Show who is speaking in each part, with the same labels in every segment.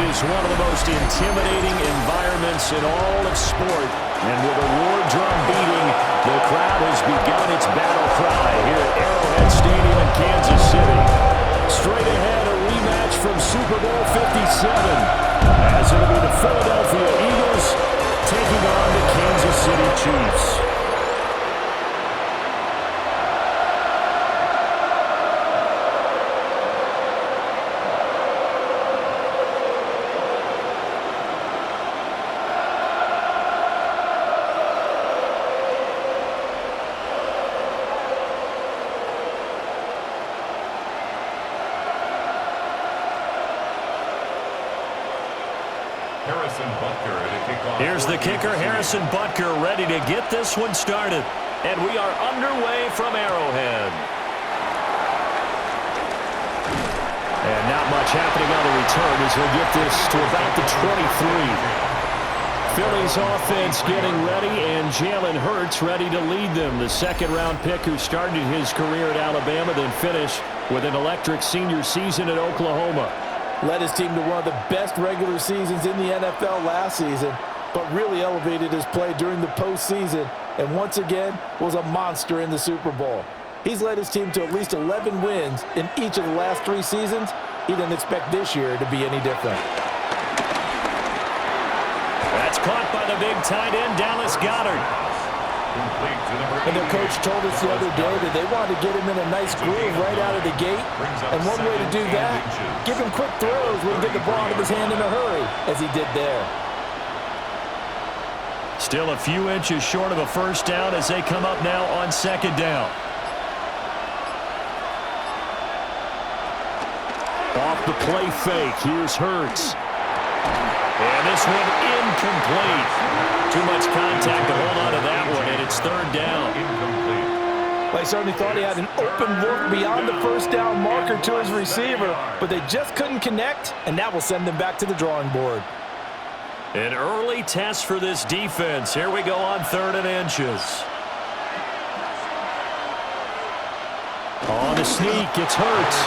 Speaker 1: is one of the most intimidating environments in all of sport. And with a war drum beating, the crowd has begun its battle cry here at Arrowhead Stadium in Kansas City. Straight ahead, a rematch from Super Bowl 57, as it'll be the Philadelphia Eagles taking on the Kansas City Chiefs. Here's the kicker, Harrison Butker, ready to get this one started. And we are underway from Arrowhead. And not much happening on the return as he'll get this to about the 23. Philly's offense getting ready, and Jalen Hurts ready to lead them. The second-round pick who started his career at Alabama, then finished with an electric senior season at Oklahoma.
Speaker 2: Led his team to one of the best regular seasons in the NFL last season, but really elevated his play during the postseason, and once again was a monster in the Super Bowl. He's led his team to at least 11 wins in each of the last 3 seasons. He didn't expect this year to be any different.
Speaker 1: That's caught by the big tight end, Dallas Goedert.
Speaker 2: And their coach told us the other day that they wanted to get him in a nice groove right out of the gate. And one way to do that, give him quick throws when he get the ball out of his hand in a hurry, as he did there.
Speaker 1: Still a few inches short of a first down as they come up now on second down. Off the play fake, here's Hurts. And this one incomplete. Too much contact to hold on to that one, and it's third down.
Speaker 2: Well, he certainly thought he had an open look beyond the first down marker to his receiver, but they just couldn't connect, and that will send them back to the drawing board.
Speaker 1: An early test for this defense. Here we go on 3rd and inches. On the sneak, it's Hurts.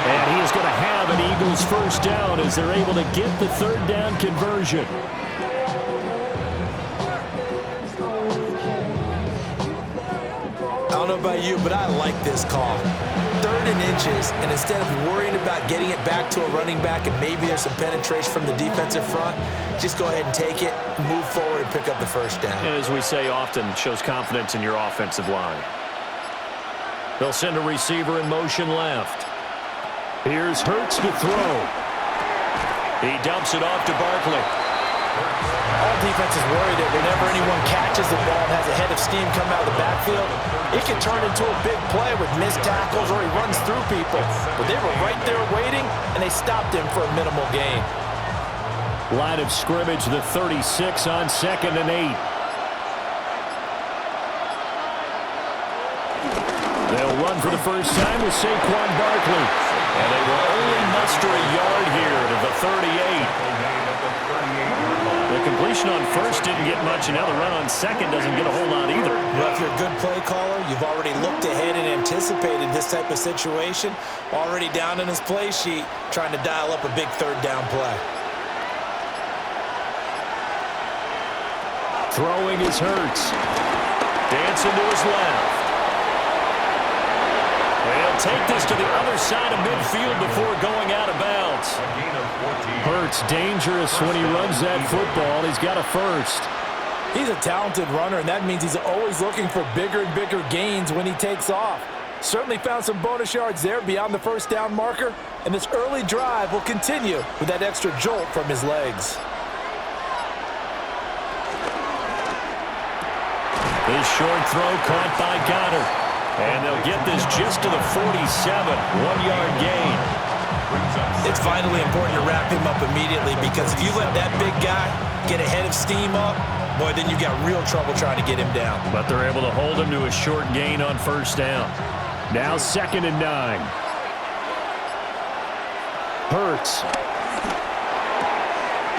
Speaker 1: And he is going to have an Eagles first down as they're able to get the third down conversion.
Speaker 2: I don't know about you, but I like this call. 3rd and inches, and instead of worrying about getting it back to a running back and maybe there's some penetration from the defensive front, just go ahead and take it, move forward, and pick up the first down.
Speaker 1: And as we say often, shows confidence in your offensive line. They'll send a receiver in motion left. Here's Hurts to throw. He dumps it off to Barkley.
Speaker 2: All defenses worry that whenever anyone catches the ball and has a head of steam come out of the backfield, it can turn into a big play with missed tackles or he runs through people. But they were right there waiting, and they stopped him for a minimal gain.
Speaker 1: Line of scrimmage, the 36 on 2nd and 8. They'll run for the first time with Saquon Barkley. And they will only muster a yard here to the 38. The completion on first didn't get much, and now the run on second doesn't get a whole lot either.
Speaker 2: Well, if you're a good play caller, you've already looked ahead and anticipated this type of situation. Already down in his play sheet, trying to dial up a big third down play.
Speaker 1: Throwing is Hurts. Dancing to his left. They'll take this to the other side of midfield before going out of bounds. Hurts dangerous when he runs that football. He's got a first.
Speaker 2: He's a talented runner, and that means he's always looking for bigger and bigger gains when he takes off. Certainly found some bonus yards there beyond the first down marker, and this early drive will continue with that extra jolt from his legs.
Speaker 1: This short throw caught by Goedert. And they'll get this just to the 47, 1-yard gain.
Speaker 2: It's vitally important to wrap him up immediately because if you let that big guy get a head of steam up, boy, then you got real trouble trying to get him down.
Speaker 1: But they're able to hold him to a short gain on first down. Now 2nd and 9. Hurts.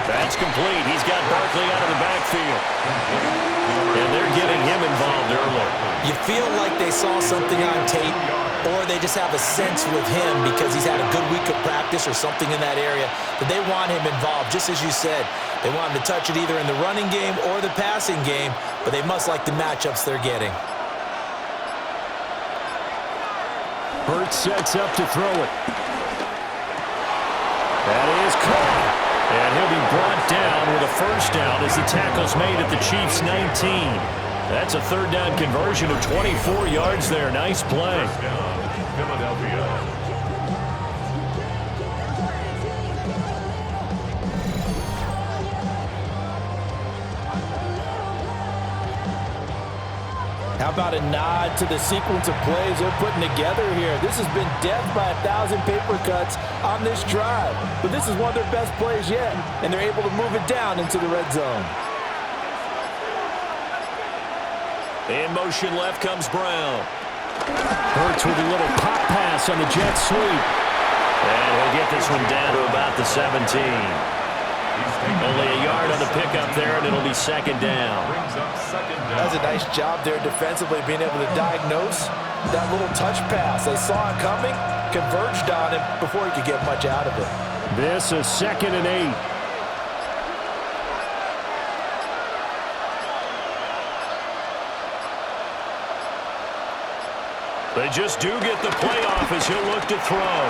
Speaker 1: That's complete. He's got Barkley out of the backfield. And they're getting him involved early.
Speaker 2: You feel like they saw something on tape, or they just have a sense with him because he's had a good week of practice or something in that area that they want him involved. Just as you said, they want him to touch it either in the running game or the passing game, but they must like the matchups they're getting.
Speaker 1: Hurts sets up to throw it. That is caught. And he'll be brought down with a first down as the tackle's made at the Chiefs' 19. That's a third down conversion of 24 yards there. Nice play.
Speaker 2: How about a nod to the sequence of plays they're putting together here? This has been death by 1,000 paper cuts on this drive. But this is one of their best plays yet, and they're able to move it down into the red zone.
Speaker 1: In motion left comes Brown. Hurts with a little pop pass on the jet sweep. And he'll get this one down to about the 17. Only a yard on the pickup there, and it'll be second down.
Speaker 2: That's a nice job there defensively, being able to diagnose that little touch pass. They saw it coming, converged on him before he could get much out of it.
Speaker 1: This is 2nd and 8. They just do get the play off as he'll look to throw.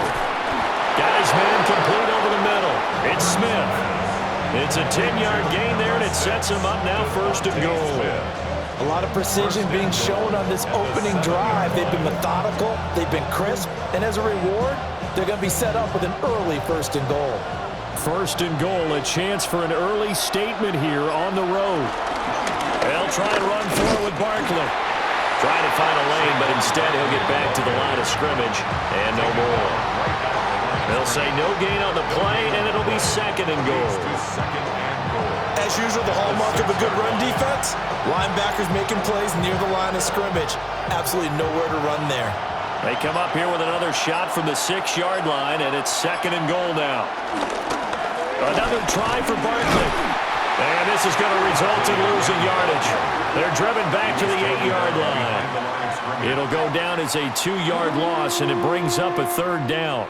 Speaker 1: Got his man complete over the middle. It's Smith. It's a 10-yard gain there, and it sets him up now 1st and goal.
Speaker 2: A lot of precision being shown on this opening drive. They've been methodical, they've been crisp, and as a reward, they're going to be set up with an early 1st and goal.
Speaker 1: 1st and goal, a chance for an early statement here on the road. They'll try to run forward with Barkley. Trying to find a lane, but instead he'll get back to the line of scrimmage, and no more. They'll say no gain on the play, and it'll be 2nd and goal.
Speaker 2: As usual, the hallmark of a good run defense, linebackers making plays near the line of scrimmage. Absolutely nowhere to run there.
Speaker 1: They come up here with another shot from the 6-yard line, and it's 2nd and goal now. Another try for Barkley. And this is going to result in losing yardage. They're driven back to the 8-yard line. It'll go down as a 2-yard loss, and it brings up a 3rd down.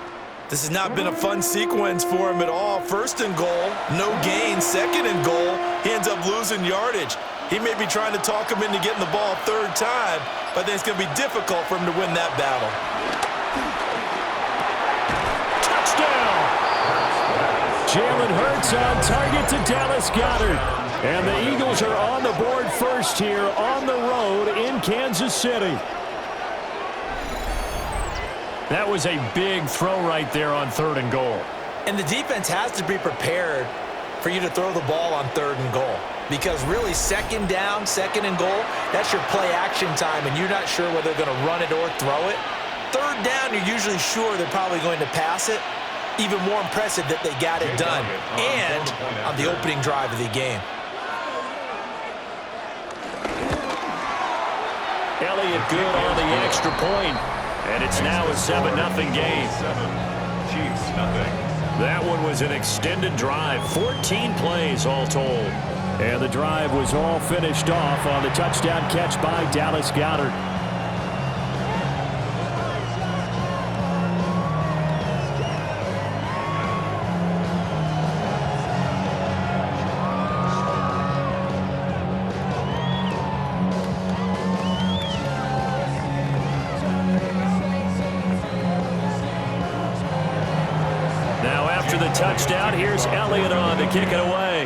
Speaker 2: This has not been a fun sequence for him at all. 1st and goal, no gain. 2nd and goal, he ends up losing yardage. He may be trying to talk him into getting the ball 3rd time, but I think it's going to be difficult for him to win that battle.
Speaker 1: Touchdown! Jalen Hurts on target to Dallas Goedert. And the Eagles are on the board first here on the road in Kansas City. That was a big throw right there on 3rd and goal.
Speaker 2: And the defense has to be prepared for you to throw the ball on 3rd and goal. Because really, 2nd down, 2nd and goal, that's your play action time, and you're not sure whether they're going to run it or throw it. 3rd down, you're usually sure they're probably going to pass it. Even more impressive that they got it done. And on the opening drive of the game.
Speaker 1: Elliott good on the extra point. And it's now a 7-0 game.
Speaker 3: Chiefs, nothing.
Speaker 1: That one was an extended drive. 14 plays all told. And the drive was all finished off on the touchdown catch by Dallas Goedert. After the touchdown, here's Elliott on to kick it away.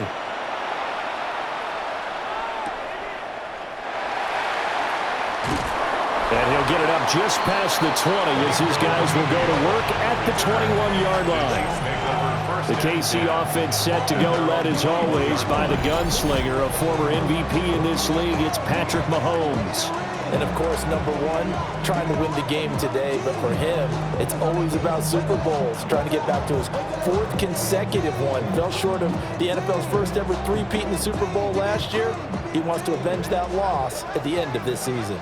Speaker 1: And he'll get it up just past the 20 as his guys will go to work at the 21-yard line. The KC offense set to go, led as always by the gunslinger, a former MVP in this league. It's Patrick Mahomes.
Speaker 2: And, of course, number one, trying to win the game today. But for him, it's always about Super Bowls, trying to get back to his 4th consecutive one. Fell short of the NFL's first ever three-peat in the Super Bowl last year. He wants to avenge that loss at the end of this season.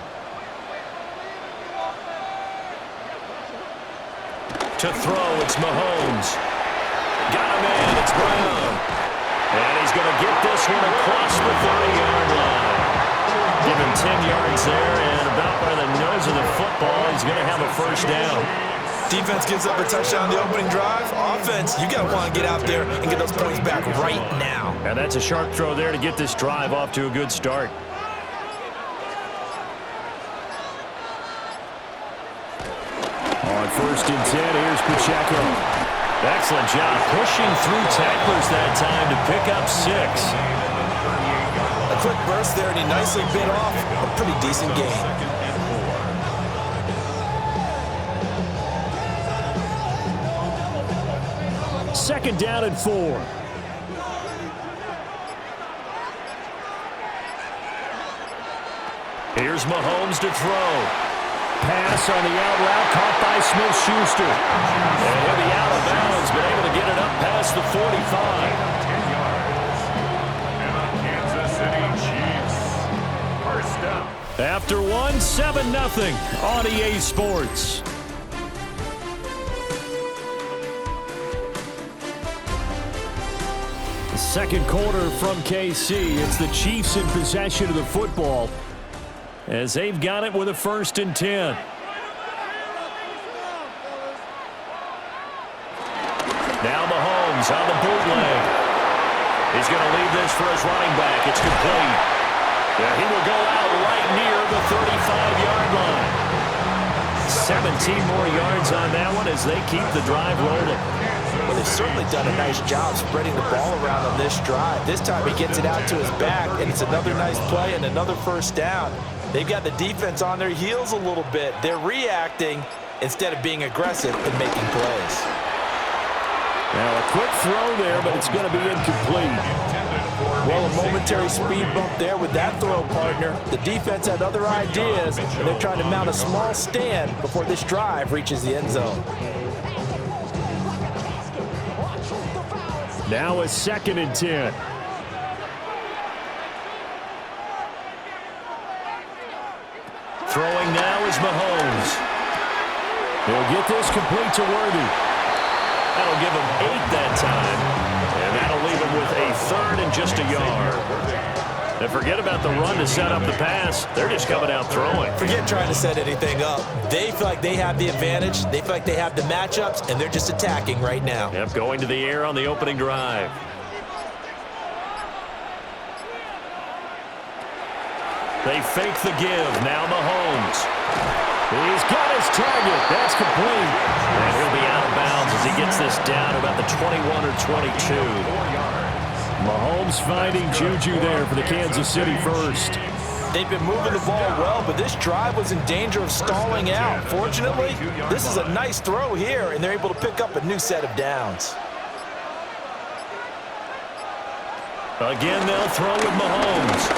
Speaker 1: To throw, it's Mahomes. Got a man, it's Brown. And he's going to get this one across the 30-yard line. Give him 10 yards there, and about by the nose of the football, he's going to have a first down.
Speaker 2: Defense gives up a touchdown on the opening drive. Offense, you got to want to get out there and get those points back right now.
Speaker 1: And that's a sharp throw there to get this drive off to a good start. On 1st and 10, here's Pacheco. Excellent job pushing through tacklers that time to pick up 6.
Speaker 2: A quick burst there, and he nicely bit off a pretty decent gain.
Speaker 1: Second down and 4. Here's Mahomes to throw. Pass on the out route, caught by Smith-Schuster. And he'll be out of bounds, but able to get it up past the 45.
Speaker 3: 10 yards. And the Kansas City Chiefs. First down.
Speaker 1: After one, 7-0 on EA Sports. The second quarter from KC. It's the Chiefs in possession of the football, as they've got it with a 1st and 10. Now Mahomes on the bootleg. He's going to leave this for his running back. It's complete. Yeah, he will go out right near the 35-yard line. 17 more yards on that one as they keep the drive rolling.
Speaker 2: Well, they've certainly done a nice job spreading the ball around on this drive. This time he gets it out to his back, and it's another nice play and another first down. They've got the defense on their heels a little bit. They're reacting instead of being aggressive and making plays.
Speaker 1: Now a quick throw there, but it's going to be incomplete.
Speaker 2: Well, a momentary speed bump there with that throw, partner. The defense had other ideas, and they're trying to mount a small stand before this drive reaches the end zone.
Speaker 1: Now a 2nd and 10. Throwing now is Mahomes. He'll get this complete to Worthy. That'll give him 8 that time. And that'll leave him with a 3rd and just a yard. And forget about the run to set up the pass. They're just coming out throwing.
Speaker 2: Forget trying to set anything up. They feel like they have the advantage. They feel like they have the matchups, and they're just attacking right now.
Speaker 1: Yep, going to the air on the opening drive. They fake the give. Now Mahomes. He's got his target. That's complete. And he'll be out of bounds as he gets this down about the 21 or 22. Mahomes finding Juju there for the Kansas City first.
Speaker 2: They've been moving the ball well, but this drive was in danger of stalling out. Fortunately, this is a nice throw here, and they're able to pick up a new set of downs.
Speaker 1: Again, they'll throw with Mahomes.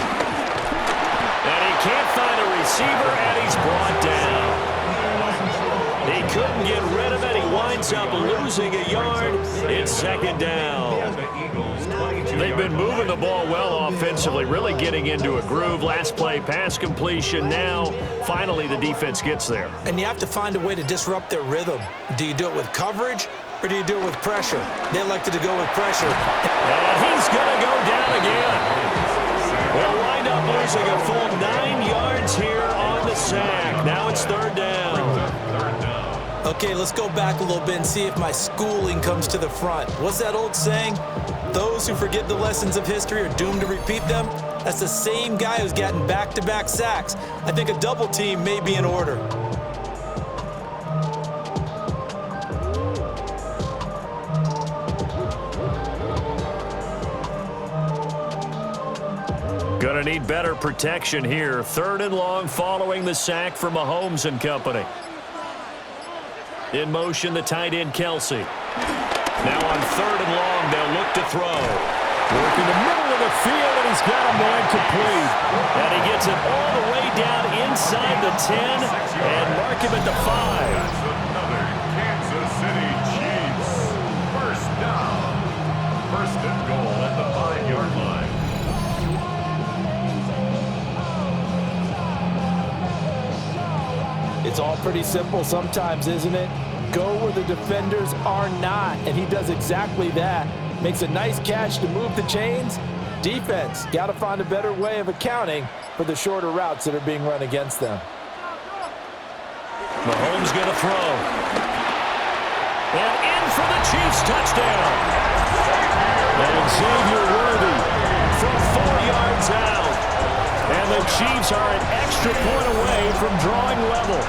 Speaker 1: And he can't find a receiver, and he's brought down. He couldn't get rid of it. He winds up losing a yard. It's 2nd down. They've been moving the ball well offensively, really getting into a groove. Last play, pass completion. Now, finally, the defense gets there.
Speaker 2: And you have to find a way to disrupt their rhythm. Do you do it with coverage, or do you do it with pressure? They elected to go with pressure.
Speaker 1: And he's going to go down again. They'll wind up losing a full 9 yards here on the sack. Now it's 3rd down.
Speaker 2: Okay, let's go back a little bit and see if my schooling comes to the front. What's that old saying? Those who forget the lessons of history are doomed to repeat them. That's the same guy who's gotten back-to-back sacks. I think a double team may be in order.
Speaker 1: Going to need better protection here. 3rd and long following the sack from Mahomes and company. In motion, the tight end, Kelsey. Now on 3rd and long, they'll look to throw. Working the middle of the field, and he's got him one complete. And he gets it all the way down inside the 10 and mark him at the 5.
Speaker 3: Another Kansas City Chiefs. First down. 1st and goal at the 5-yard line.
Speaker 2: It's all pretty simple sometimes, isn't it? Go where the defenders are not, and he does exactly that. Makes a nice catch to move the chains, Defense, got to find a better way of accounting for the shorter routes that are being run against them.
Speaker 1: Mahomes going to throw. And in for the Chiefs touchdown. And Xavier Worthy from 4 yards out. And the Chiefs are an extra point away from drawing level.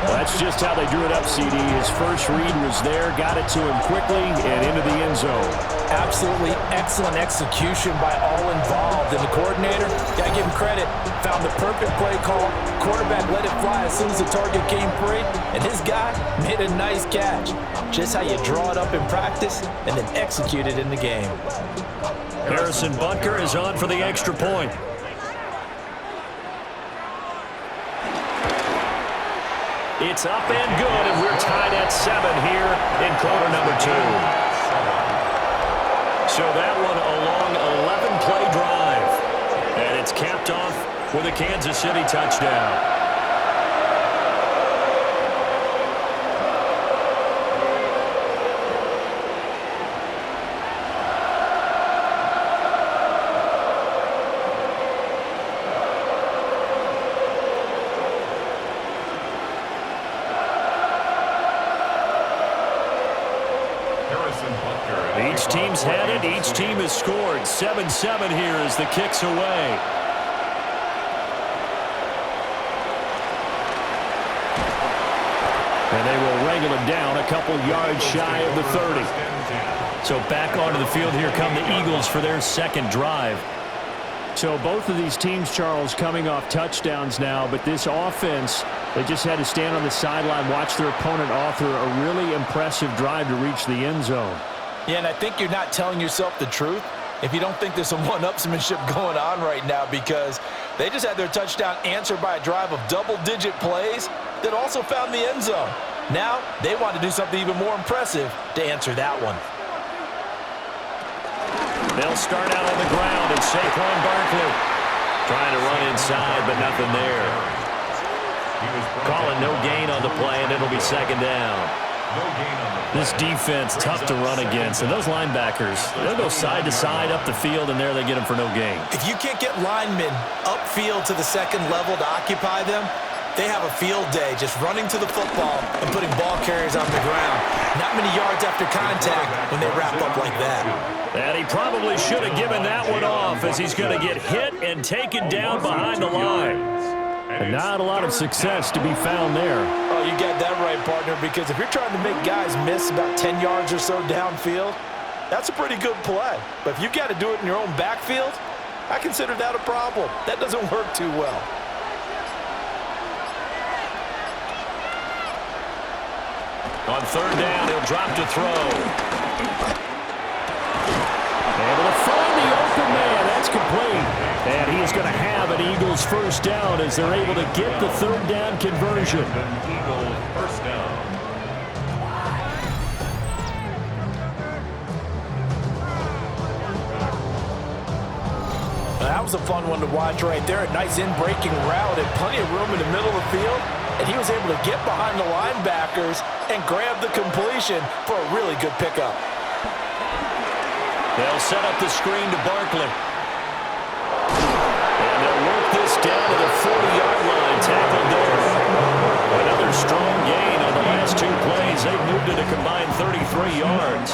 Speaker 1: Well, that's just how they drew it up, CD. His first read was there, got it to him quickly, and into the end zone.
Speaker 2: Absolutely excellent execution by all involved. And the coordinator, got to give him credit, found the perfect play call. Quarterback let it fly as soon as the target came free, and his guy made a nice catch. Just how you draw it up in practice and then execute it in the game.
Speaker 1: Harrison Butker is on for the extra point. It's up and good, and we're tied at 7 here in quarter number 2. So that one a long 11-play drive. And it's capped off with a Kansas City touchdown. Each team's had it. Each team has scored. 7-7 here as the kick's away. And they will wrangle him down a couple yards shy of the 30. So back onto the field here come the Eagles for their second drive. So both of these teams, Charles, coming off touchdowns now, but this offense, they just had to stand on the sideline, watch their opponent author a really impressive drive to reach the end zone.
Speaker 2: Yeah, and I think you're not telling yourself the truth if you don't think there's some one-upsmanship going on right now, because they just had their touchdown answered by a drive of double-digit plays that also found the end zone. Now they want to do something even more impressive to answer that one.
Speaker 1: They'll start out on the ground, and Saquon Barkley trying to run inside, but nothing there. Calling no gain on the play, and it'll be second down. This defense, tough to run against. And those linebackers, they'll go side to side up the field, and there they get them for no gain.
Speaker 2: If you can't get linemen upfield to the second level to occupy them, they have a field day just running to the football and putting ball carriers on the ground. Not many yards after contact when they wrap up like that.
Speaker 1: And he probably should have given that one off, as he's going to get hit and taken down behind the line. And not a lot of success to be found there.
Speaker 2: Oh, you got that right, partner, because if you're trying to make guys miss about 10 yards or so downfield, that's a pretty good play. But if you've got to do it in your own backfield, I consider that a problem. That doesn't work too well.
Speaker 1: On third down, he'll drop to throw. Able to find the open man. That's complete. And he is going to have an Eagles first down as they're able to get the third down conversion.
Speaker 3: Eagles first down.
Speaker 2: That was a fun one to watch right there. A nice in-breaking route and plenty of room in the middle of the field. And he was able to get behind the linebackers and grab the completion for a really good pickup.
Speaker 1: They'll set up the screen to Barkley. And they'll work this down to the 40-yard line, tackled there. Another strong gain on the last 2 plays. They've moved it a combined 33 yards.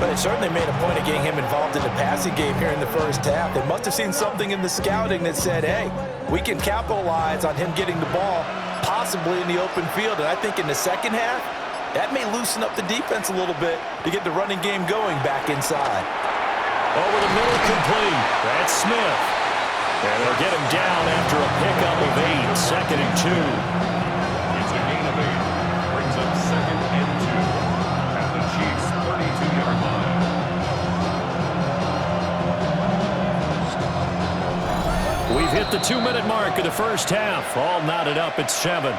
Speaker 2: But it certainly made a point of getting him involved in the passing game here in the first half. They must have seen something in the scouting that said, hey, we can capitalize on him getting the ball, possibly in the open field. And I think in the second half, that may loosen up the defense a little bit to get the running game going back inside.
Speaker 1: Over the middle, complete. That's Smith. And they'll get him down after a pickup of 8, second and 2.
Speaker 3: It's a gain of 8. Brings up second and 2 at the Chiefs' 32-yard line.
Speaker 1: We've hit the 2-minute mark of the first half. All knotted up at 7.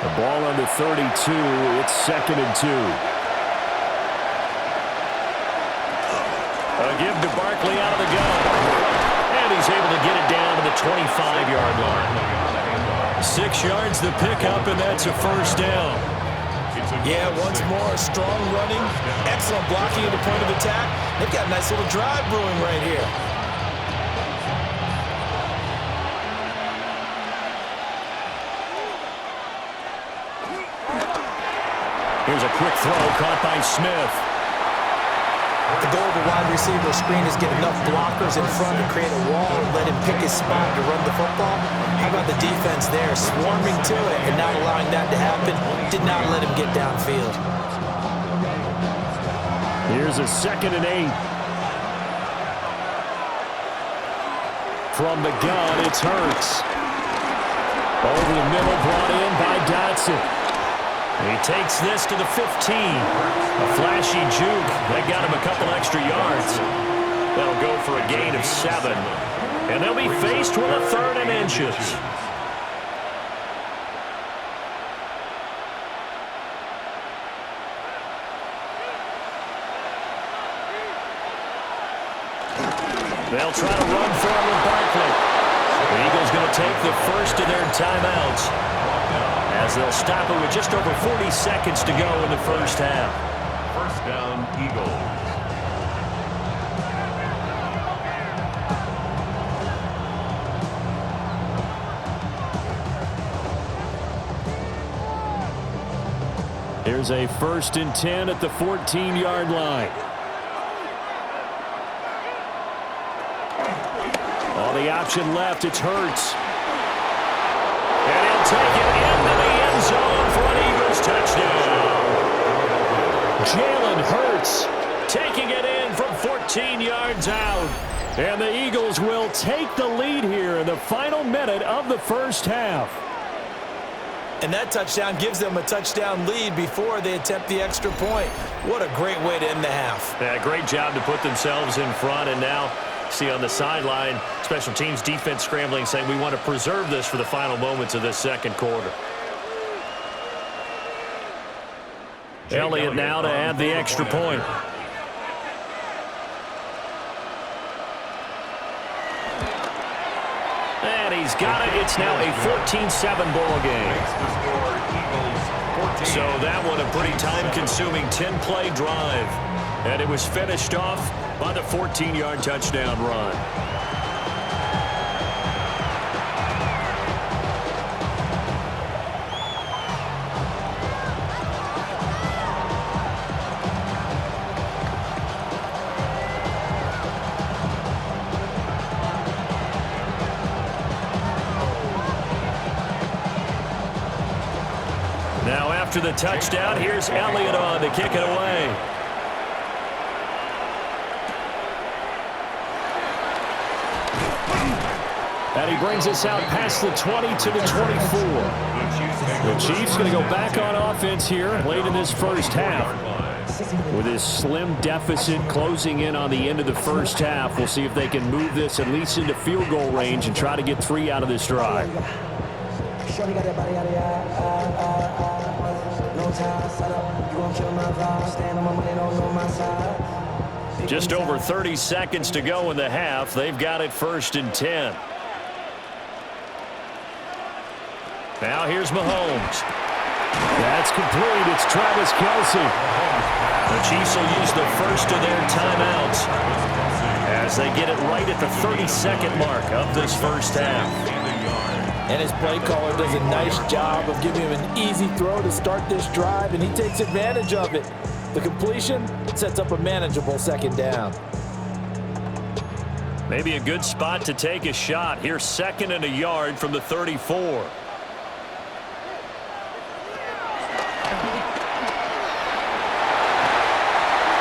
Speaker 1: The ball under 32. It's second and 2. A give to Barkley out of the gun. And he's able to get it down to the 25-yard line. 6 yards the pickup, and that's a first down.
Speaker 3: It's a
Speaker 2: Yeah, once more, strong running, excellent blocking at the point of attack. They've got a nice little drive brewing right here.
Speaker 1: Here's a quick throw caught by Smith.
Speaker 2: The goal of a wide receiver screen is get enough blockers in front to create a wall and let him pick his spot to run the football. How about the defense there, swarming to it and not allowing that to happen? Did not let him get downfield.
Speaker 1: Here's a 2nd and 8. From the gun, it's Hurts. Over the middle, brought in by Dotson. He takes this to the 15. A flashy juke. That got him a couple extra yards. That'll go for a gain of 7. And they'll be faced with a 3rd and inches. They'll try to run for it with Barkley. The Eagles going to take the first of their timeouts, as they'll stop it with just over 40 seconds to go in the first half.
Speaker 3: First down, Eagles.
Speaker 1: Here's a 1st and 10 at the 14-yard line. All the option left, it's Hurts. And he'll take it into the end zone for an Eagles touchdown. Jalen Hurts taking it in from 14 yards out. And the Eagles will take the lead here in the final minute of the first half.
Speaker 2: And that touchdown gives them a touchdown lead before they attempt the extra point. What a great way to end the half.
Speaker 1: Yeah, great job to put themselves in front, and now see on the sideline, special teams defense scrambling, saying we want to preserve this for the final moments of this second quarter. Elliott now to add the extra point. And he's got it. It's now a 14-7 ball game. So that one a pretty time-consuming 10-play drive. And it was finished off by the 14-yard touchdown run. Now after the touchdown, here's Elliott on to kick it away. And he brings us out past the 20 to the 24. The Chiefs going to go back on offense here late in this first half. With this slim deficit closing in on the end of the first half, we'll see if they can move this at least into field goal range and try to get 3 out of this drive. Just over 30 seconds to go in the half. They've got it 1st and 10. Now here's Mahomes. That's complete. It's Travis Kelce. The Chiefs will use the first of their timeouts as they get it right at the 32nd mark of this first half.
Speaker 2: And his play caller does a nice job of giving him an easy throw to start this drive, and he takes advantage of it. The completion sets up a manageable 2nd down.
Speaker 1: Maybe a good spot to take a shot. Here's 2nd and a yard from the 34.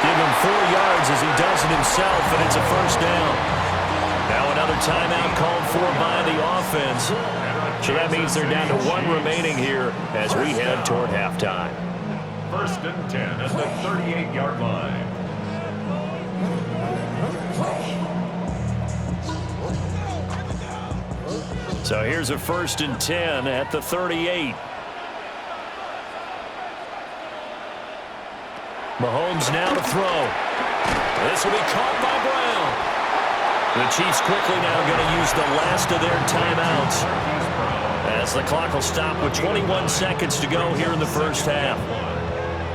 Speaker 1: Give him 4 yards as he does it himself, and it's a 1st down. Now another timeout called for by the offense. So that means they're down to 1 remaining here as we head toward halftime.
Speaker 3: 1st and 10 at the 38-yard line.
Speaker 1: So here's a 1st and 10 at the 38. Mahomes now to throw. This will be caught by Brown. The Chiefs quickly now going to use the last of their timeouts as the clock will stop with 21 seconds to go here in the first half.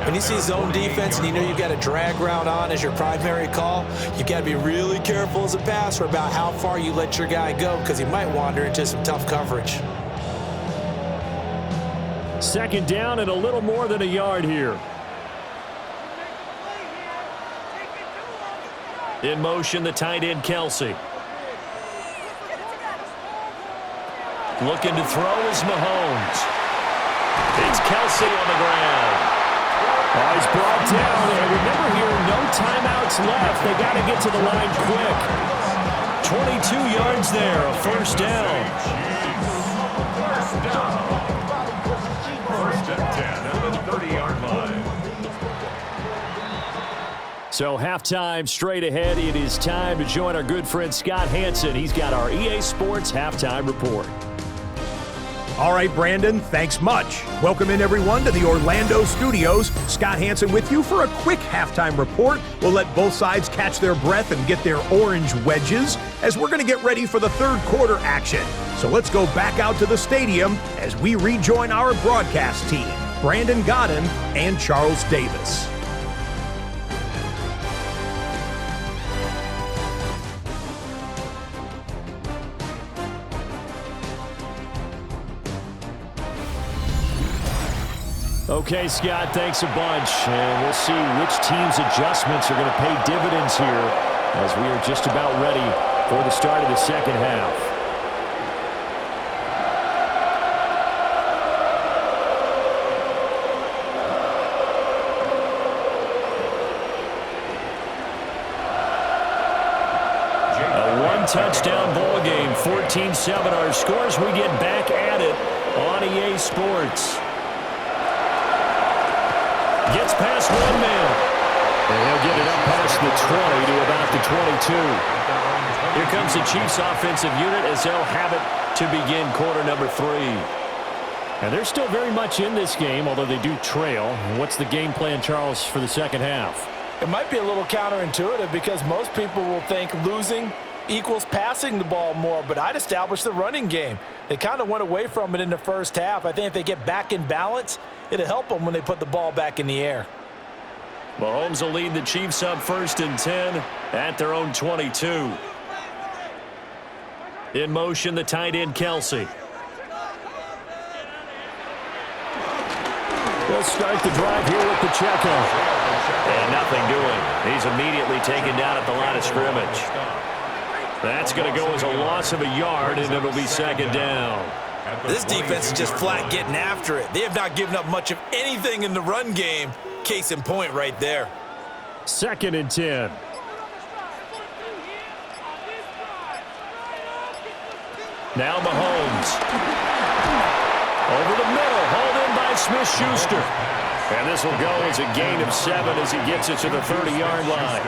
Speaker 2: When you see zone defense and you know you've got a drag route on as your primary call, you've got to be really careful as a passer about how far you let your guy go because he might wander into some tough coverage.
Speaker 1: Second down and a little more than a yard here. In motion, the tight end, Kelsey. Looking to throw is Mahomes. It's Kelsey on the ground. Oh, he's brought down. And remember here, no timeouts left. They got to get to the line quick. 22 yards there, a first down.
Speaker 3: First down. First and 10 at the 30-yard line.
Speaker 1: So halftime straight ahead. It is time to join our good friend Scott Hanson. He's got our EA Sports halftime report.
Speaker 4: All right, Brandon, thanks much. Welcome in, everyone, to the Orlando studios. Scott Hanson with you for a quick halftime report. We'll let both sides catch their breath and get their orange wedges as we're going to get ready for the third quarter action. So let's go back out to the stadium as we rejoin our broadcast team, Brandon Godden and Charles Davis.
Speaker 1: Okay, Scott, thanks a bunch. And we'll see which team's adjustments are going to pay dividends here as we are just about ready for the start of the second half. A one-touchdown ball game, 14-7 our scores. We get back at it on EA Sports. Gets past one man. And he'll get it up past the 20 to about the 22. Here comes the Chiefs offensive unit as they'll have it to begin quarter number 3. And they're still very much in this game, although they do trail. What's the game plan, Charles, for the second half?
Speaker 2: It might be a little counterintuitive because most people will think losing equals passing the ball more, but I'd establish the running game. They kind of went away from it in the first half. I think if they get back in balance, it'll help them when they put the ball back in the air.
Speaker 1: Mahomes will lead the Chiefs up first and 10 at their own 22. In motion, the tight end, Kelsey. They'll start the drive here with Pacheco. And nothing doing. He's immediately taken down at the line of scrimmage. That's going to go as a loss of a yard, and it'll be second down.
Speaker 2: This defense is just flat getting after it. They have not given up much of anything in the run game. Case in point right there.
Speaker 1: Second and 10. Now Mahomes. Over the middle, hauled in by Smith-Schuster. And this will go as a gain of 7 as he gets it to the 30-yard line.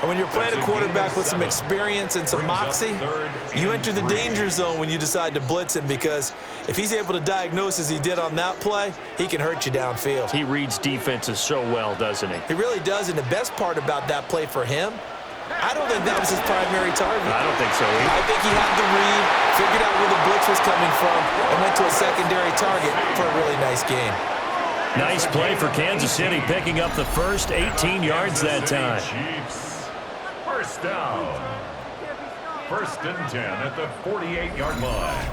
Speaker 2: And when you're playing a quarterback with some experience and some moxie, you enter the danger zone when you decide to blitz him because if he's able to diagnose as he did on that play, he can hurt you downfield.
Speaker 1: He reads defenses so well, doesn't he?
Speaker 2: He really does, and the best part about that play for him, I don't think that was his primary target.
Speaker 1: I don't think so either.
Speaker 2: I think he had the read, figured out where the blitz was coming from, and went to a secondary target for a really nice gain.
Speaker 1: Nice play for Kansas City, picking up the first 18 yards that time.
Speaker 3: First down. First and 10 at the 48-yard line.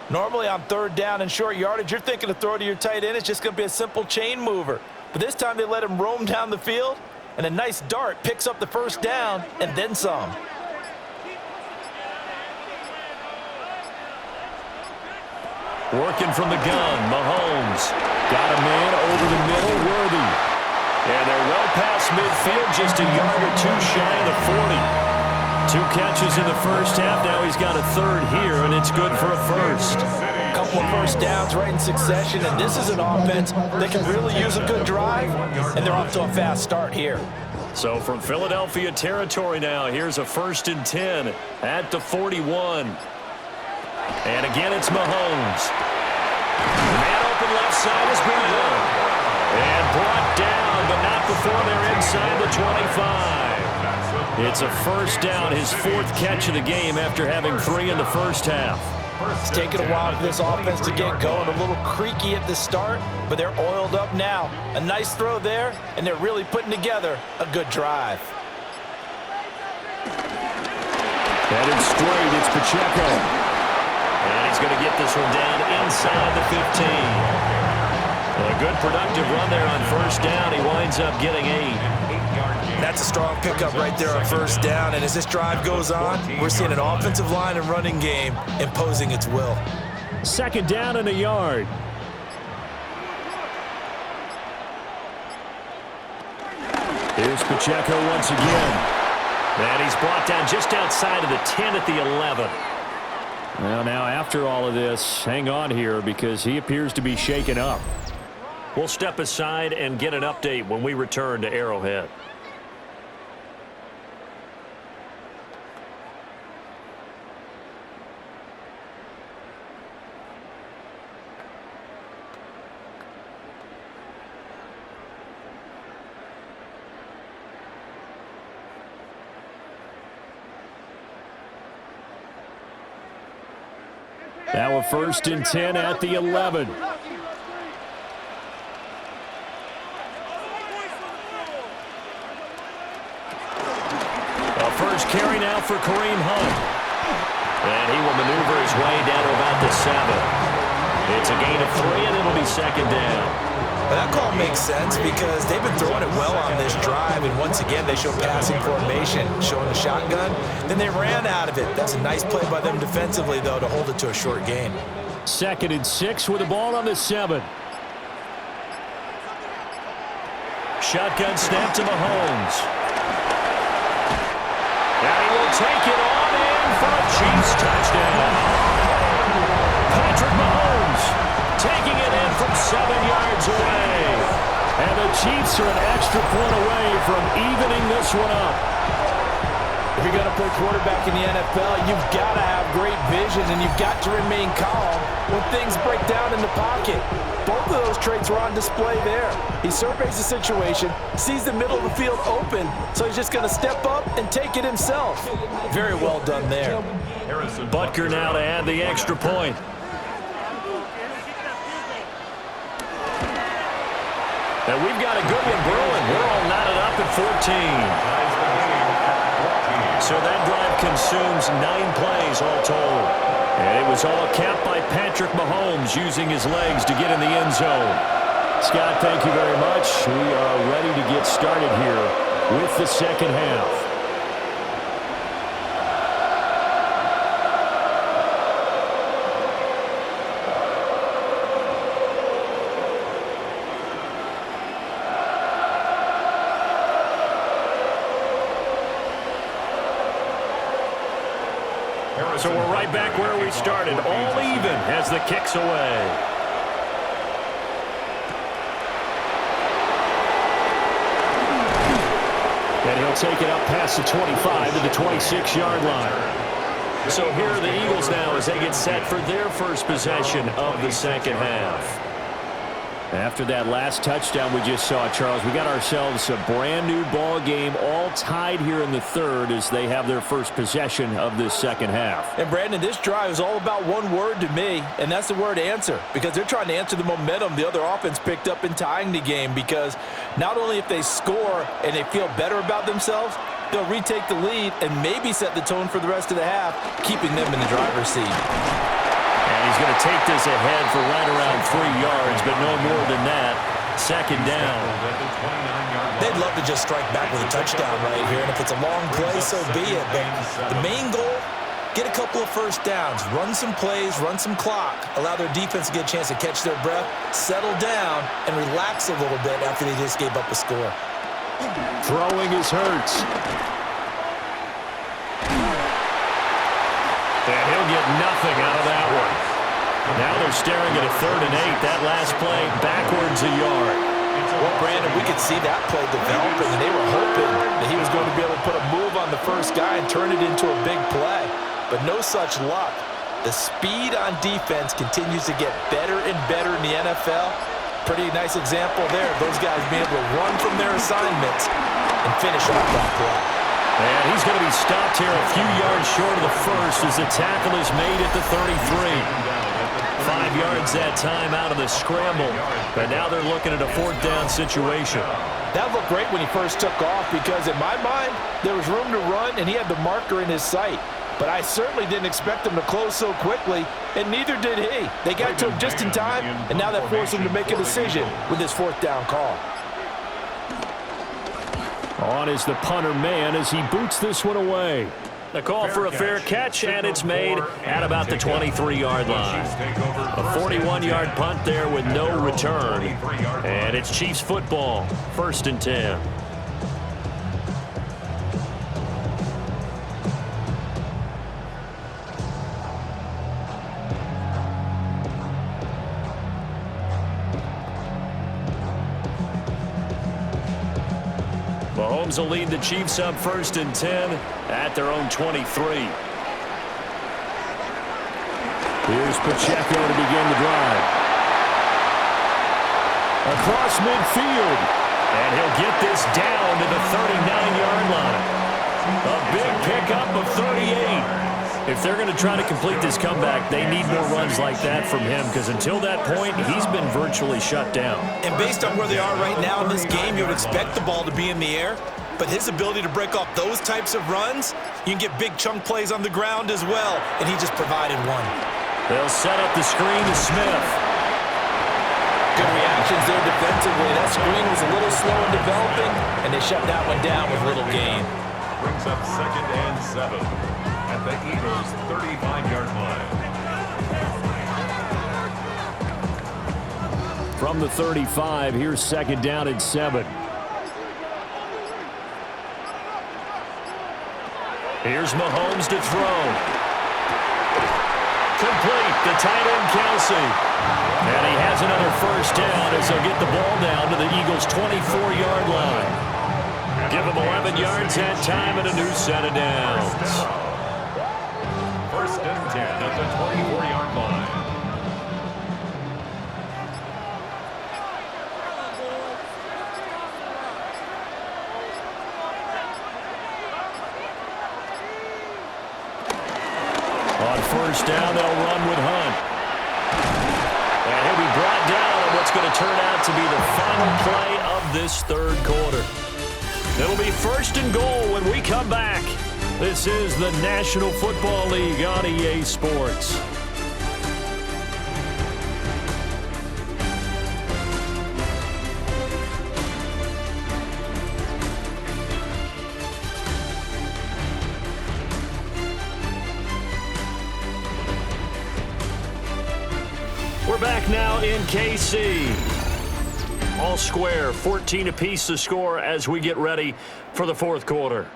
Speaker 2: Normally on third down and short yardage, you're thinking to throw to your tight end. It's just going to be a simple chain mover. But this time they let him roam down the field, and a nice dart picks up the first down and then some.
Speaker 1: Working from the gun, Mahomes. Got a man over the middle, Worthy. And they're well past midfield, just a yard or two shy of the 40. 2 catches in the first half. Now he's got a third here, and it's good for a first.
Speaker 2: A couple of first downs right in succession, and this is an offense that can really use a good drive, and they're off to a fast start here.
Speaker 1: So from Philadelphia territory now, here's a first and 10 at the 41. And again, it's Mahomes. Man open left side is Brown. And brought down, but not before they're inside the 25. It's a first down, his 4th catch of the game after having 3 in the first half.
Speaker 2: It's taken a while for this offense to get going. A little creaky at the start, but they're oiled up now. A nice throw there, and they're really putting together a good drive.
Speaker 1: Headed straight, it's Pacheco. And he's going to get this one down inside the 15. A good productive run there on first down. He winds up getting 8.
Speaker 2: That's a strong pickup right there on first down. And as this drive goes on, we're seeing an offensive line and running game imposing its will.
Speaker 1: Second down and a yard. Here's Pacheco once again. And he's brought down just outside of the 10 at the 11. Well, now after all of this, hang on here because he appears to be shaken up. We'll step aside and get an update when we return to Arrowhead. Now a 1st and 10 at the 11. A first carry now for Kareem Hunt. And he will maneuver his way down to about the 7. It's a gain of 3, and it'll be second down.
Speaker 2: That call makes sense because they've been throwing it well on this drive, and once again they show passing formation, showing the shotgun. Then they ran out of it. That's a nice play by them defensively, though, to hold it to a short gain.
Speaker 1: 2nd and 6 with the ball on the 7. Shotgun snap to Mahomes. And he will take it on in for a Chiefs touchdown. Patrick Mahomes taking it in from 7 yards away. And the Chiefs are an extra point away from evening this one up.
Speaker 2: If you're going to play quarterback in the NFL, you've got to have great vision, and you've got to remain calm when things break down in the pocket. Both of those traits were on display there. He surveys the situation, sees the middle of the field open, so he's just going to step up and take it himself. Very well done there.
Speaker 1: Butker now to add the extra point. And we've got a good one brewing. We're all knotted up at 14. So that drive consumes 9 plays all told. And it was all capped by Patrick Mahomes using his legs to get in the end zone. Scott, thank you very much. We are ready to get started here with the second half. So we're right back where we started, all even as the kick's away. And he'll take it up past the 25 to the 26-yard line. So here are the Eagles now as they get set for their first possession of the second half. After that last touchdown we just saw, Charles, we got ourselves a brand new ball game, all tied here in the third as they have their first possession of this second half.
Speaker 2: And Brandon, this drive is all about one word to me, and that's the word answer, because they're trying to answer the momentum the other offense picked up in tying the game, because not only if they score and they feel better about themselves, they'll retake the lead and maybe set the tone for the rest of the half, keeping them in the driver's seat.
Speaker 1: And he's going to take this ahead for right around 3 yards, but no more than that. Second down.
Speaker 2: They'd love to just strike back with a touchdown right here, and if it's a long play, so be it. But the main goal, get a couple of first downs, run some plays, run some clock, allow their defense to get a chance to catch their breath, settle down, and relax a little bit after they just gave up a score.
Speaker 1: Throwing is Hurts. And he'll get nothing out of that one. Now they're staring at a 3rd and 8. That last play backwards a yard.
Speaker 2: Well, Brandon, we could see that play developing, and they were hoping that he was going to be able to put a move on the first guy and turn it into a big play. But no such luck. The speed on defense continues to get better and better in the NFL. Pretty nice example there of those guys being able to run from their assignments and finish off that play.
Speaker 1: And he's going to be stopped here a few yards short of the first as the tackle is made at the 33. 5 yards that time out of the scramble. But now they're looking at a 4th down situation.
Speaker 2: That looked great when he first took off because in my mind, there was room to run and he had the marker in his sight. But I certainly didn't expect him to close so quickly, and neither did he. They got to him just in time, and now that forced him to make a decision with his 4th down call.
Speaker 1: On is the punter man as he boots this one away. The call for a fair catch, and it's made at about the 23-yard line. A 41-yard punt there with no return. And it's Chiefs football, 1st and 10. Mahomes will lead the Chiefs up 1st and 10 at their own 23. Here's Pacheco to begin the drive. Across midfield. And he'll get this down to the 39-yard line. A big pickup of 38. If they're going to try to complete this comeback, they need more runs like that from him because until that point, he's been virtually shut down.
Speaker 2: And based on where they are right now in this game, you would expect the ball to be in the air. But his ability to break off those types of runs, you can get big chunk plays on the ground as well, and he just provided one.
Speaker 1: They'll set up the screen to Smith.
Speaker 2: Good reactions there defensively. That screen was a little slow in developing, and they shut that one down with little gain.
Speaker 3: Brings up 2nd and 7 at the Eagles' 35-yard line.
Speaker 1: From the 35, here's 2nd down and 7. Here's Mahomes to throw. Complete, the tight end Kelsey. And he has another 1st down as they'll get the ball down to the Eagles' 24-yard line. Give him 11 yards that time and a new set of downs.
Speaker 3: 1st and 10 at the 24-yard line.
Speaker 1: On 1st down, they'll run with Hunt. And he'll be brought down on what's going to turn out to be the final play of this 3rd quarter. It'll be 1st and goal when we come back. This is the National Football League on EA Sports. We're back now in KC. All square, 14 apiece to score as we get ready for the 4th quarter.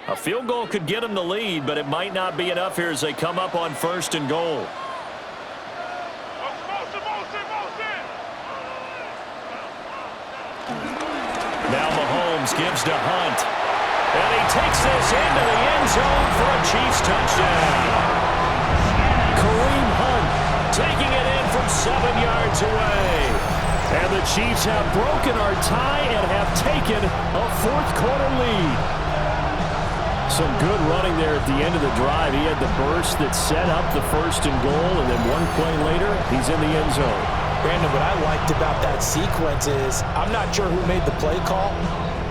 Speaker 1: A field goal could get them the lead, but it might not be enough here as they come up on 1st and goal. Now Mahomes gives to Hunt. And he takes this into the end zone for a Chiefs touchdown. Kareem Hunt taking it in from 7 yards away. And the Chiefs have broken our tie and have taken a 4th quarter lead. Some good running there at the end of the drive. He had the burst that set up the 1st and goal, and then one play later, he's in the end zone.
Speaker 2: Brandon, what I liked about that sequence is I'm not sure who made the play call,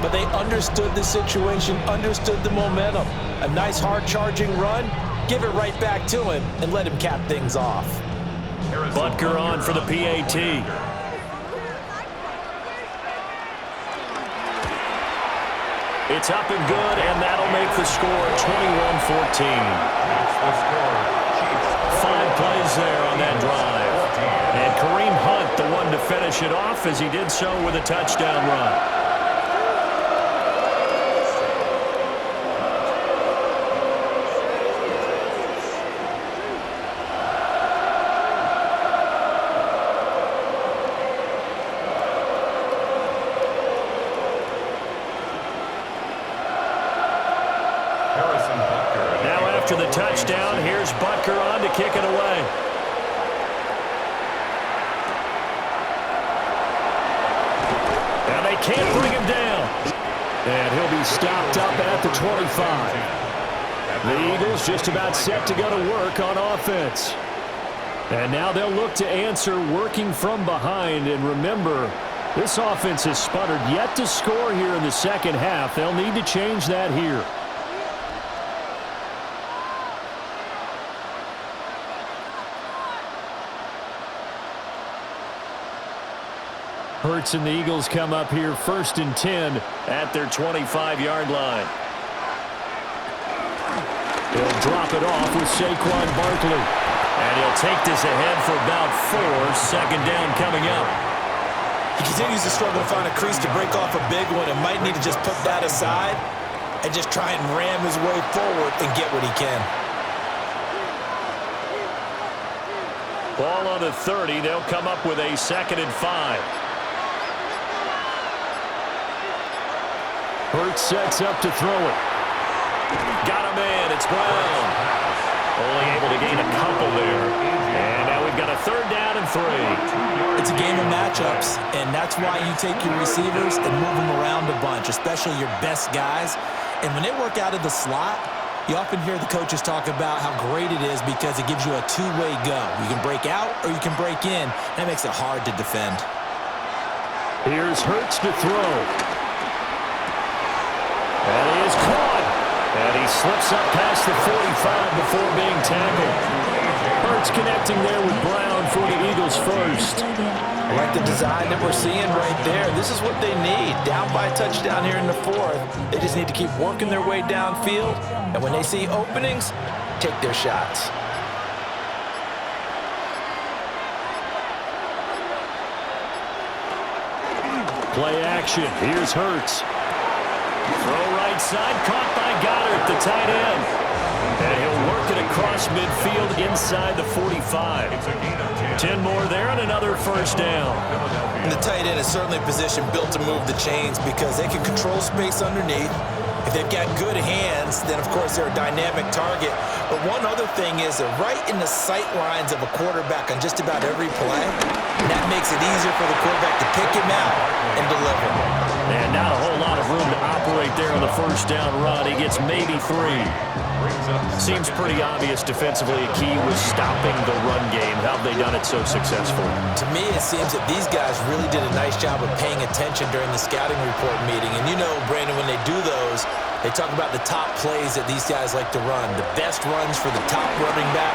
Speaker 2: but they understood the situation, understood the momentum. A nice hard-charging run, give it right back to him, and let him cap things off.
Speaker 1: Butker on for the PAT. It's up and good, and that'll make the score 21-14.
Speaker 3: That's the score. Chiefs
Speaker 1: 5 plays there on that drive. And Kareem Hunt, the one to finish it off, as he did so with a touchdown run. after the touchdown. Here's Butker on to kick it away. And they can't bring him down. And he'll be stopped up at the 25. The Eagles just about set to go to work on offense. And now they'll look to answer working from behind. And remember, this offense has sputtered yet to score here in the second half. They'll need to change that here. Hurts and the Eagles come up here 1st and 10 at their 25-yard line. He'll drop it off with Saquon Barkley. And he'll take this ahead for about 4. 2nd down coming up.
Speaker 2: He continues to struggle to find a crease to break off a big one and might need to just put that aside and just try and ram his way forward and get what he can.
Speaker 1: Ball on the 30. They'll come up with a 2nd and 5. Hurts sets up to throw it. Got him in. It's Brown. Only able to gain a couple there. And now we've got a 3rd down and 3.
Speaker 2: It's a game of matchups, and that's why you take your receivers and move them around a bunch, especially your best guys. And when they work out of the slot, you often hear the coaches talk about how great it is because it gives you a two-way go. You can break out or you can break in. That makes it hard to defend.
Speaker 1: Here's Hurts to throw. And he is caught. And he slips up past the 45 before being tackled. Hurts connecting there with Brown for the Eagles first.
Speaker 2: I like the design that we're seeing right there. This is what they need. Down by a touchdown here in the 4th. They just need to keep working their way downfield. And when they see openings, take their shots.
Speaker 1: Play action. Here's Hurts. Throw right side, caught by Goddard, the tight end. And he'll work it across midfield inside the 45. 10 more there and another 1st down.
Speaker 2: And the tight end is certainly a position built to move the chains because they can control space underneath. If they've got good hands, then of course they're a dynamic target. But one other thing is they're right in the sight lines of a quarterback on just about every play. And that makes it easier for the quarterback to pick him out and deliver.
Speaker 1: And not a whole lot of room to operate there on the 1st down run. He gets maybe 3. Seems pretty obvious defensively a key was stopping the run game. How have they done it so successfully?
Speaker 2: To me, it seems that these guys really did a nice job of paying attention during the scouting report meeting. And you know, Brandon, when they do those, they talk about the top plays that these guys like to run. The best runs for the top running back,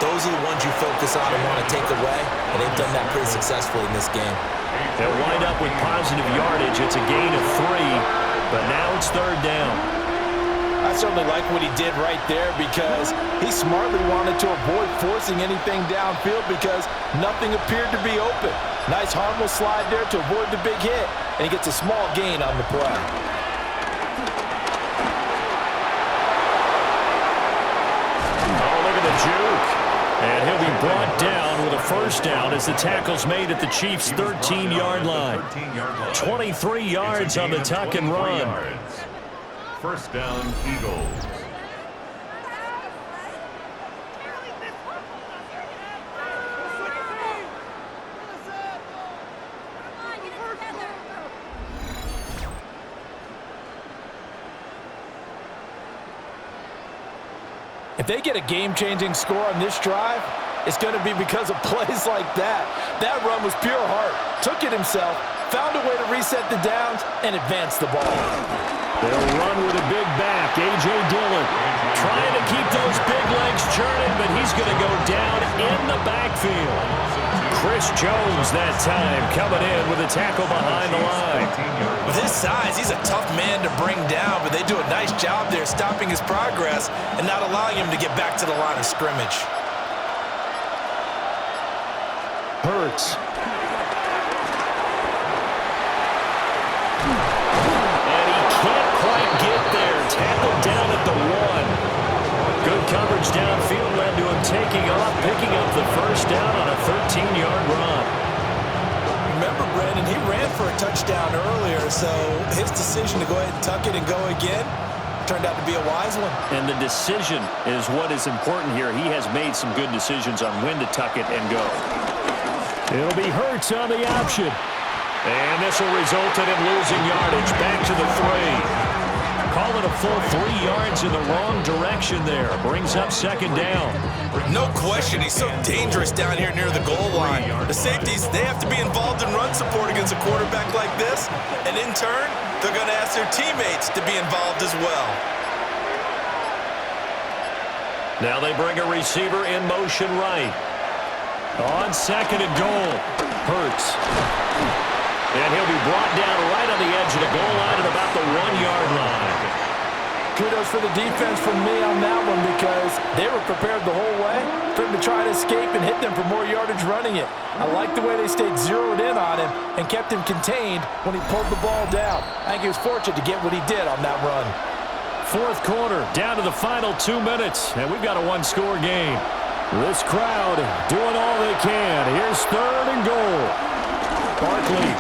Speaker 2: those are the ones you focus on and want to take away. And they've done that pretty successfully in this game.
Speaker 1: They'll wind up with positive yardage. It's a gain of 3, but now it's 3rd down.
Speaker 2: I certainly like what he did right there because he smartly wanted to avoid forcing anything downfield because nothing appeared to be open. Nice harmless slide there to avoid the big hit, and he gets a small gain on the play.
Speaker 1: Oh, look at the juke. And he'll be brought down with a 1st down as the tackle's made at the Chiefs' 13-yard line. 23 yards on the tuck and run.
Speaker 3: 1st down, Eagles.
Speaker 2: If they get a game-changing score on this drive, it's going to be because of plays like that. That run was pure heart. Took it himself, found a way to reset the downs, and advance the ball.
Speaker 1: They'll run with a big back, A.J. Dillon. Trying to keep those big legs churning, but he's going to go down in the backfield. Chris Jones that time coming in with a tackle behind the line.
Speaker 2: With his size, he's a tough man to bring down, but they do a nice job there stopping his progress and not allowing him to get back to the line of scrimmage.
Speaker 1: Hurts. Tackled down at the 1. Good coverage downfield led to him taking off, picking up the 1st down on a 13-yard run.
Speaker 2: Remember, Brandon, he ran for a touchdown earlier, so his decision to go ahead and tuck it and go again, turned out to be a wise one.
Speaker 1: And the decision is what is important here. He has made some good decisions on when to tuck it and go. It'll be Hurts on the option. And this will result in him losing yardage. Back to the 3. Call it a full 3 yards in the wrong direction there. Brings up second down.
Speaker 2: No question, he's so dangerous down here near the goal line. The safeties, they have to be involved in run support against a quarterback like this. And in turn, they're going to ask their teammates to be involved as well.
Speaker 1: Now they bring a receiver in motion right. On second and goal, Hurts. And he'll be brought down right on the edge of the goal line at about the 1-yard line.
Speaker 2: Kudos for the defense from me on that one because they were prepared the whole way for him to try to escape and hit them for more yardage running it. I like the way they stayed zeroed in on him and kept him contained when he pulled the ball down. I think he was fortunate to get what he did on that run.
Speaker 1: Fourth quarter, down to the final 2 minutes, and we've got a one-score game. This crowd doing all they can. Here's third and goal. Barkley.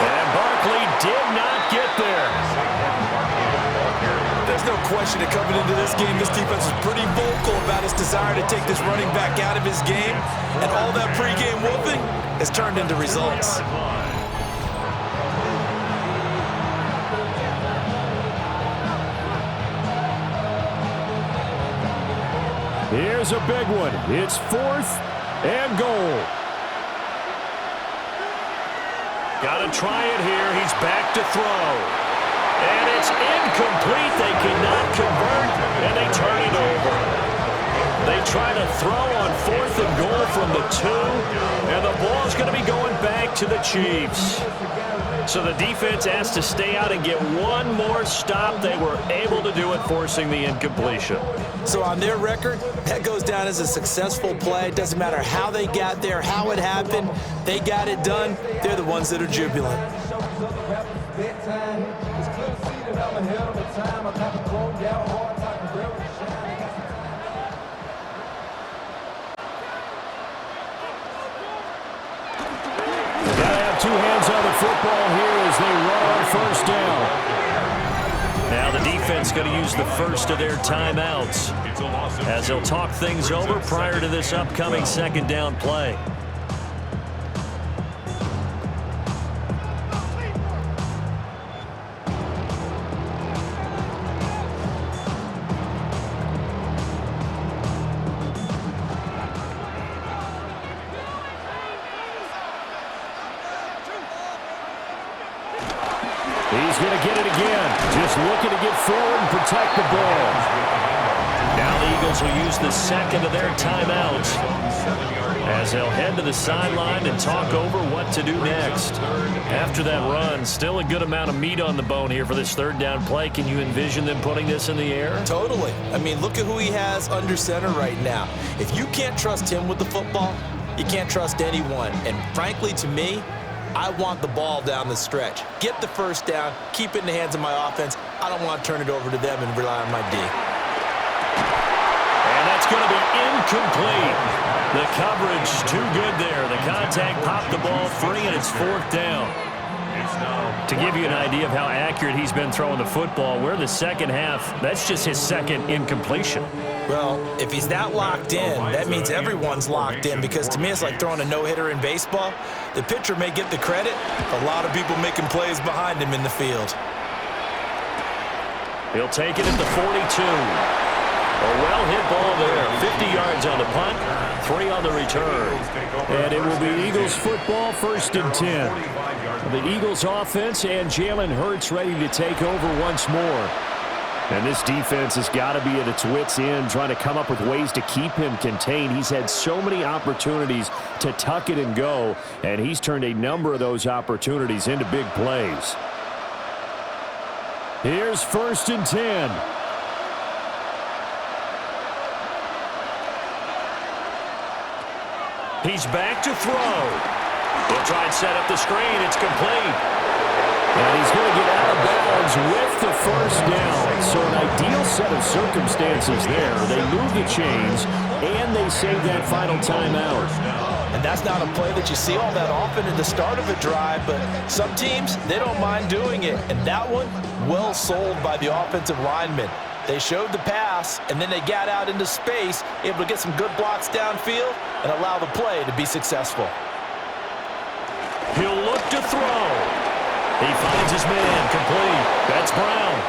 Speaker 1: And Barkley did not get there.
Speaker 2: There's no question that coming into this game, this defense is pretty vocal about its desire to take this running back out of his game. And all that pregame whooping has turned into results.
Speaker 1: Here's a big one. It's fourth and goal. Got to try it here. He's back to throw. And it's incomplete. They cannot convert, and they turn it over. They try to throw on fourth and goal from the 2, and the ball's going to be going back to the Chiefs. So the defense has to stay out and get one more stop. They were able to do it, forcing the incompletion.
Speaker 2: So on their record, that goes down as a successful play. It doesn't matter how they got there, how it happened. They got it done. They're the ones that are jubilant.
Speaker 1: Gotta have 2 hands on the football here as they run on first down. Now the defense going to use the first of their timeouts as they'll talk things over prior to this upcoming second down play. He's going to get it again. Just looking to get forward and protect the ball. Now the Eagles will use the second of their timeouts as they'll head to the sideline and talk over what to do next. After that run, still a good amount of meat on the bone here for this third down play. Can you envision them putting this in the air?
Speaker 2: Totally. I mean, look at who he has under center right now. If you can't trust him with the football, you can't trust anyone. And frankly, to me, I want the ball down the stretch. Get the first down, keep it in the hands of my offense. I don't want to turn it over to them and rely on my D.
Speaker 1: And that's going to be incomplete. The coverage too good there. The contact popped the ball free, and it's fourth down. To give you an idea of how accurate he's been throwing the football, we're the second half. That's just his second incompletion.
Speaker 2: Well, if he's that locked in, that means everyone's locked in because to me it's like throwing a no-hitter in baseball. The pitcher may get the credit, a lot of people making plays behind him in the field.
Speaker 1: He'll take it at the 42. A well-hit ball there. 50 yards on the punt, 3 on the return. And it will be Eagles football, first and 10. The Eagles offense and Jalen Hurts ready to take over once more. And this defense has got to be at its wits' end, trying to come up with ways to keep him contained. He's had so many opportunities to tuck it and go, and he's turned a number of those opportunities into big plays. Here's first and 10. He's back to throw. He'll try and set up the screen. It's complete. And he's going to get out of bounds with the first down. So an ideal set of circumstances there. They move the chains, and they save that final timeout.
Speaker 2: And And that's not a play that you see all that often at the start of a drive, but some teams, they don't mind doing it. And that one, well sold by the offensive lineman. They showed the pass, and then they got out into space, able to get some good blocks downfield and allow the play to be successful.
Speaker 1: He'll look to throw. He finds his man complete. That's Brown.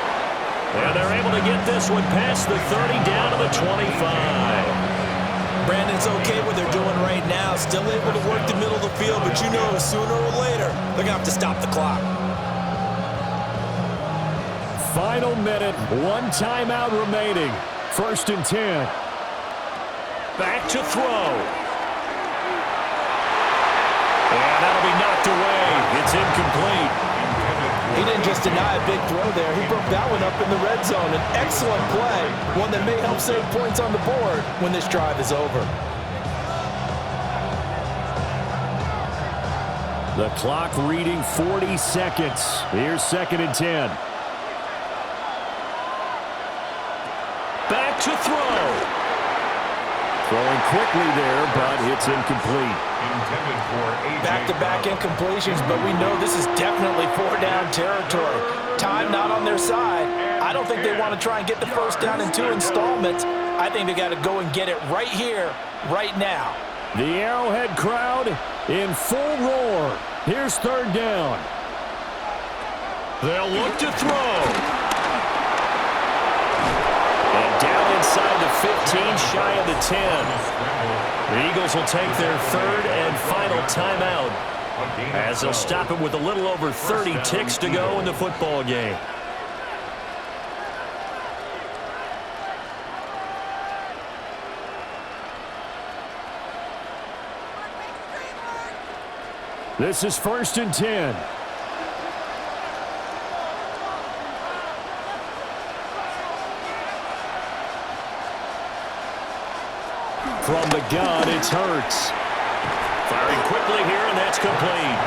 Speaker 1: And they're able to get this one past the 30 down to the 25.
Speaker 2: Brandon's okay what they're doing right now. Still able to work the middle of the field, but you know sooner or later they're going to have to stop the clock.
Speaker 1: Final minute, one timeout remaining. 1st and 10. Back to throw. And that'll be knocked away. It's incomplete.
Speaker 2: He didn't just deny a big throw there. He broke that one up in the red zone. An excellent play, one that may help save points on the board when this drive is over.
Speaker 1: The clock reading 40 seconds. Here's 2nd and 10. Back to throw. Throwing quickly there, but it's incomplete.
Speaker 2: Back-to-back incompletions, but we know this is definitely 4-down territory. Time not on their side. I don't think they want to try and get the first down in 2 installments. I think they got to go and get it right here, right now.
Speaker 1: The Arrowhead crowd in full roar. Here's 3rd down. They'll look to throw. And down inside the 15, shy of the 10. The Eagles will take their 3rd and final timeout as they'll stop it with a little over 30 ticks to go in the football game. This is 1st and 10. From the gun, it's Hurts. Firing quickly here, and that's complete.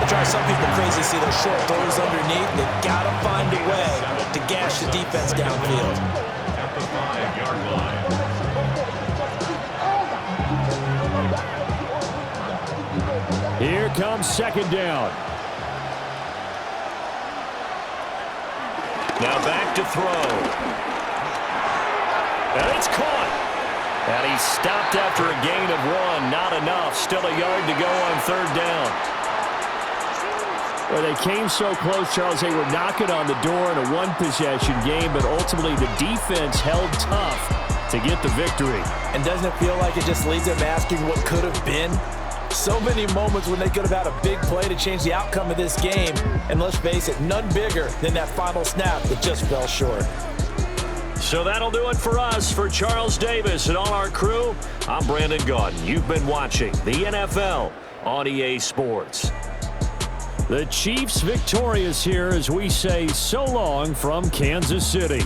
Speaker 2: It drives some people crazy to see those short throws underneath. They've got to find a way to gash the defense downfield.
Speaker 3: At the 5-yard line.
Speaker 1: Here comes 2nd down. Now back to throw. And it's caught. And he's stopped after a gain of 1. Not enough. Still a yard to go on 3rd down. Well, they came so close, Charles. They were knocking on the door in a one-possession game, but ultimately the defense held tough to get the victory.
Speaker 2: And doesn't it feel like it just leaves them asking what could have been? So many moments when they could have had a big play to change the outcome of this game. And let's face it, none bigger than that final snap that just fell short.
Speaker 1: So that'll do it for us. For Charles Davis and all our crew, I'm Brandon Gaudin. You've been watching the NFL on EA Sports. The Chiefs victorious here as we say so long from Kansas City.